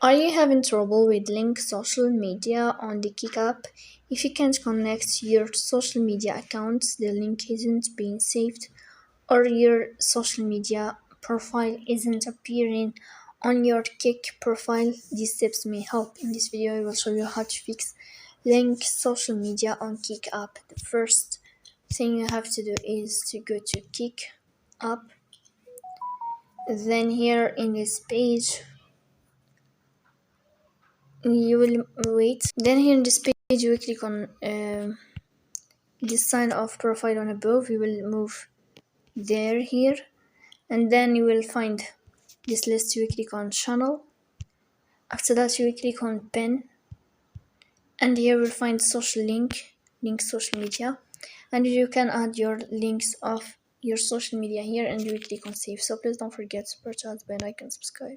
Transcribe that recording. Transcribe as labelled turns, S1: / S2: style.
S1: Are you having trouble with link social media on the Kik app? If you can't connect your social media accounts, the link isn't being saved, or your social media profile isn't appearing on your Kik profile, these tips may help. In this video, I will show you how to fix link social media on Kik app. The first thing you have to do is to go to Kik app. Then here in this page, you will wait. Then here in this page, you will click on this sign of profile on above. You will move there here, and then you will find this list. You will click on channel. After that, you will click on pen, and here you will find social link social media, and you can add your links of your social media here, and you will click on save. So please don't forget to press the bell icon, subscribe.